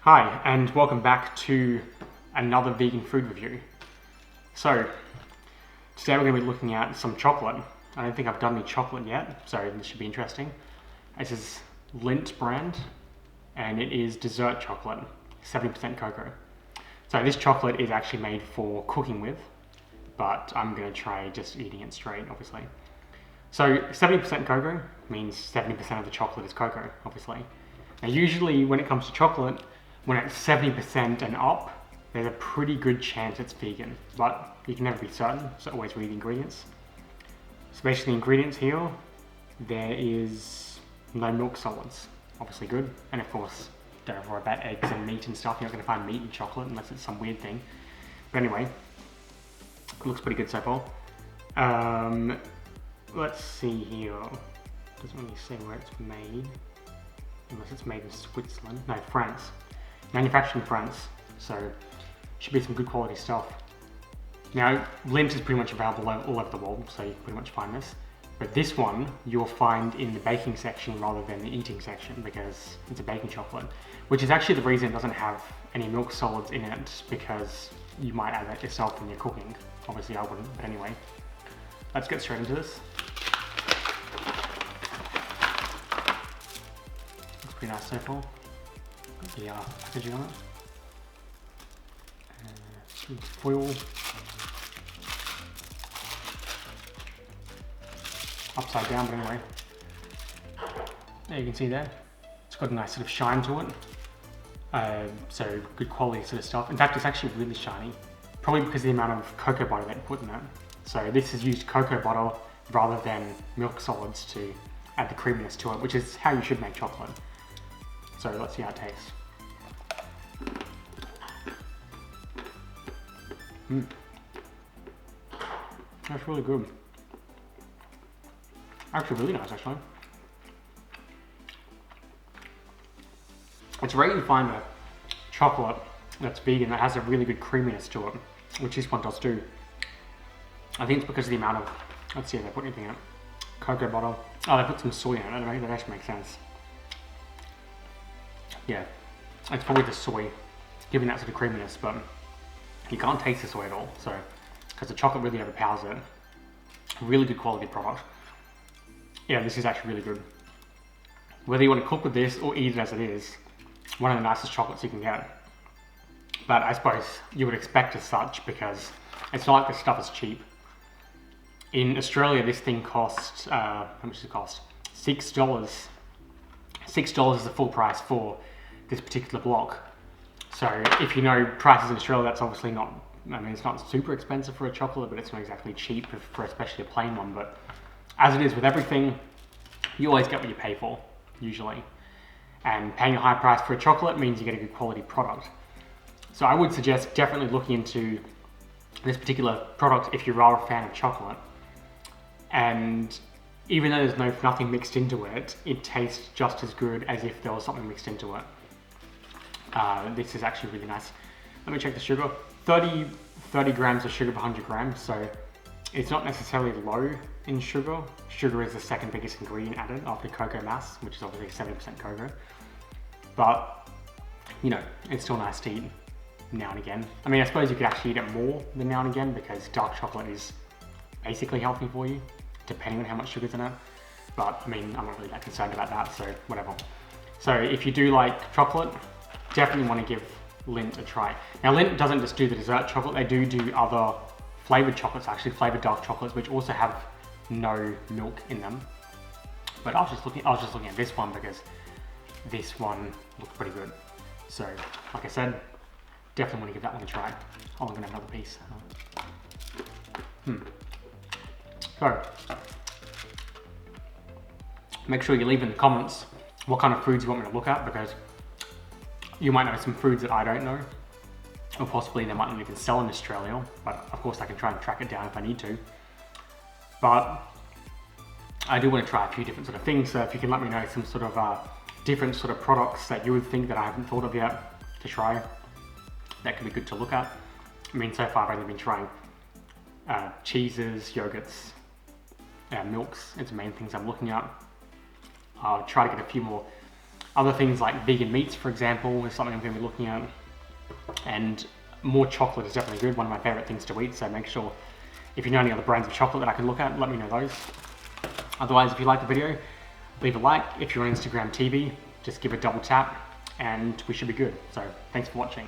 Hi, and welcome back to another vegan food review. So, today we're going to be looking at some chocolate. I don't think I've done any chocolate yet, so this should be interesting. This is Lindt brand, and it is dessert chocolate, 70% cocoa. So this chocolate is actually made for cooking with, but I'm going to try just eating it straight, obviously. So 70% cocoa means 70% of the chocolate is cocoa, obviously. Now usually when it comes to chocolate, when it's 70% and up, there's a pretty good chance it's vegan, but you can never be certain, so always read the ingredients. So basically the ingredients here, there is no milk solids, obviously good, and of course, don't worry about eggs and meat and stuff, you're not going to find meat in chocolate unless it's some weird thing. But anyway, it looks pretty good so far. Let's see here, doesn't really say where it's made, unless it's made in Switzerland, no, France. Manufactured in France, so should be some good quality stuff. Now, Lindt is pretty much available all over the world, so you can pretty much find this. But this one, you'll find in the baking section rather than the eating section because it's a baking chocolate, which is actually the reason it doesn't have any milk solids in it, because you might add that yourself when you're cooking. Obviously I wouldn't, but anyway. Let's get straight into this. Looks pretty nice so far. The packaging on it. Some foil. Upside down, but anyway. There you can see there. It's got a nice sort of shine to it. So good quality sort of stuff. In fact, it's actually really shiny. Probably because of the amount of cocoa butter that you put in it. So this has used cocoa butter rather than milk solids to add the creaminess to it, which is how you should make chocolate. So let's see how it tastes. That's really good. Actually really nice actually. It's rare you find a chocolate that's vegan that has a really good creaminess to it, which this one does too. I think it's because of the amount of, let's see if they put anything in it. Cocoa butter. Oh, they put some soy in it, that actually makes sense. Yeah, it's probably the soy giving that sort of creaminess, but you can't taste the soy at all, so, because the chocolate really overpowers it. Really good quality product. Yeah, this is actually really good. Whether you want to cook with this or eat it as it is, one of the nicest chocolates you can get. But I suppose you would expect as such because it's not like this stuff is cheap. In Australia, this thing costs, how much does it cost? $6. $6 is the full price for this particular block. So if you know prices in Australia, that's obviously not, I mean, it's not super expensive for a chocolate, but it's not exactly cheap for especially a plain one. But as it is with everything, you always get what you pay for, usually. And paying a high price for a chocolate means you get a good quality product. So I would suggest definitely looking into this particular product if you are a fan of chocolate. And even though there's nothing mixed into it, it tastes just as good as if there was something mixed into it. This is actually really nice. Let me check the sugar. 30 grams of sugar per 100 grams, so it's not necessarily low in sugar. Sugar is the second biggest ingredient added after cocoa mass, which is obviously 70% cocoa. But, you know, it's still nice to eat now and again. I mean, I suppose you could actually eat it more than now and again because dark chocolate is basically healthy for you, depending on how much sugar's in it. But, I mean, I'm not really that concerned about that, so whatever. So if you do like chocolate, definitely want to give Lindt a try. Now Lindt doesn't just do the dessert chocolate, they do other flavored chocolates, actually flavored dark chocolates, which also have no milk in them. But I was just looking at this one because this one looks pretty good. So, like I said, definitely want to give that one a try. Oh, I'm gonna have another piece. So, make sure you leave in the comments what kind of foods you want me to look at, because you might know some foods that I don't know, or possibly they might not even sell in Australia, but of course I can try and track it down if I need to. But I do want to try a few different sort of things, so if you can let me know some sort of different sort of products that you would think that I haven't thought of yet to try, that could be good to look at. I mean, so far I've only been trying cheeses, yogurts, milks. It's the main things I'm looking at. I'll try to get a few more Other things like vegan meats, for example, is something I'm going to be looking at. And more chocolate is definitely good, one of my favourite things to eat, so make sure if you know any other brands of chocolate that I can look at, let me know those. Otherwise, if you like the video, leave a like. If you're on Instagram TV, just give it a double tap and we should be good. So thanks for watching.